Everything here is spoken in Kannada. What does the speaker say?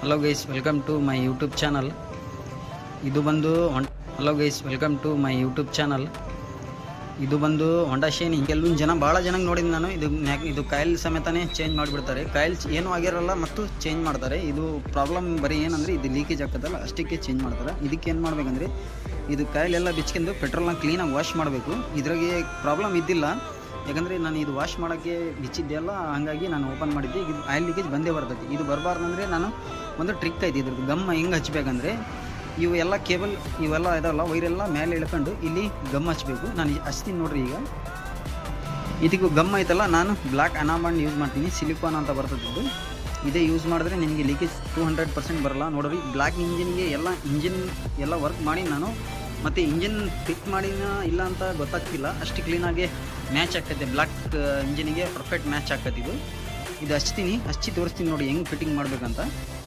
Hello guys, welcome to my YouTube channel. ಇದು ಬಂದು hello guys, welcome to my YouTube channel. ಇದು ಬಂದು ಹೊಂಡಾ ಶೈನ್. ಕೆಲವೊಂದು ಜನ ಭಾಳ ಜನಕ್ಕೆ ನೋಡಿದ್ದು ನಾನು. ಇದು ಕಾಯಿಲ್ ಸಮೇತನೇ ಚೇಂಜ್ ಮಾಡಿಬಿಡ್ತಾರೆ. ಕಾಯಿಲ್ ಏನೂ ಆಗಿರಲ್ಲ ಮತ್ತು ಚೇಂಜ್ ಮಾಡ್ತಾರೆ. ಇದು ಪ್ರಾಬ್ಲಮ್ ಬರೀ ಏನಂದರೆ ಇದು ಲೀಕೇಜ್ ಆಗ್ತದಲ್ಲ, ಅಷ್ಟಕ್ಕೆ ಚೇಂಜ್ ಮಾಡ್ತಾರೆ. ಇದಕ್ಕೆ ಏನು ಮಾಡಬೇಕಂದ್ರೆ ಇದು ಕಾಯಿಲೆಲ್ಲ ಬಿಚ್ಕೊಂಡು ಪೆಟ್ರೋಲ್ನ ಕ್ಲೀನಾಗಿ ವಾಶ್ ಮಾಡಬೇಕು. ಇದ್ರಾಗೆ ಪ್ರಾಬ್ಲಮ್ ಇದ್ದಿಲ್ಲ, ಯಾಕಂದರೆ ನಾನು ಇದು ವಾಶ್ ಮಾಡೋಕ್ಕೆ ಬಿಚ್ಚಿದ್ದೆಲ್ಲ, ಹಾಗಾಗಿ ನಾನು ಓಪನ್ ಮಾಡಿದ್ದೆ. ಇದು ಆಯಿಲ್ ಲೀಕೇಜ್ ಬಂದೇ ಬರ್ತೈತಿ. ಇದು ಬರಬಾರ್ದಂದ್ರೆ ನಾನು ಒಂದು ಟ್ರಿಕ್ ಐತಿ ಇದ್ರದ್ದು. ಗಮ್ ಹೆಂಗೆ ಹಚ್ಬೇಕಂದ್ರೆ ಇವೆಲ್ಲ ಕೇಬಲ್ ಇವೆಲ್ಲ ಇದಾವಲ್ಲ, ವೈರೆಲ್ಲ ಮೇಲೆ ಇಳ್ಕೊಂಡು ಇಲ್ಲಿ ಗಮ್ ಹಚ್ಚಬೇಕು. ನಾನು ಹಚ್ತೀನಿ ನೋಡ್ರಿ. ಈಗ ಇದಕ್ಕೂ ಗಮ್ ಐತಲ್ಲ, ನಾನು ಬ್ಲ್ಯಾಕ್ ಅನಾಮಂಡ್ ಯೂಸ್ ಮಾಡ್ತೀನಿ. ಸಿಲಿಕಾನ್ ಅಂತ ಬರ್ತದ್ದು. ಇದೇ ಯೂಸ್ ಮಾಡಿದ್ರೆ ನಿಮಗೆ ಲೀಕೇಜ್ 200% ಬರಲ್ಲ. ನೋಡ್ರಿ, ಬ್ಲ್ಯಾಕ್ ಇಂಜಿನ್ಗೆ ಇಂಜಿನ್ ಎಲ್ಲ ವರ್ಕ್ ಮಾಡಿ ನಾನು ಮತ್ತು ಇಂಜಿನ್ ಫಿಟ್ ಮಾಡಿನ ಇಲ್ಲ ಅಂತ ಗೊತ್ತಾಗ್ತಿಲ್ಲ. ಅಷ್ಟು ಕ್ಲೀನಾಗಿ ಮ್ಯಾಚ್ ಆಗ್ತೈತೆ. ಬ್ಲ್ಯಾಕ್ ಇಂಜಿನಿಗೆ ಪರ್ಫೆಕ್ಟ್ ಮ್ಯಾಚ್ ಆಗ್ತೈತೆ. ಇದು ಹಚ್ತೀನಿ, ಹಚ್ಚಿ ತೋರಿಸ್ತೀನಿ ನೋಡಿ ಹೆಂಗೆ ಫಿಟ್ಟಿಂಗ್ ಮಾಡಬೇಕಂತ.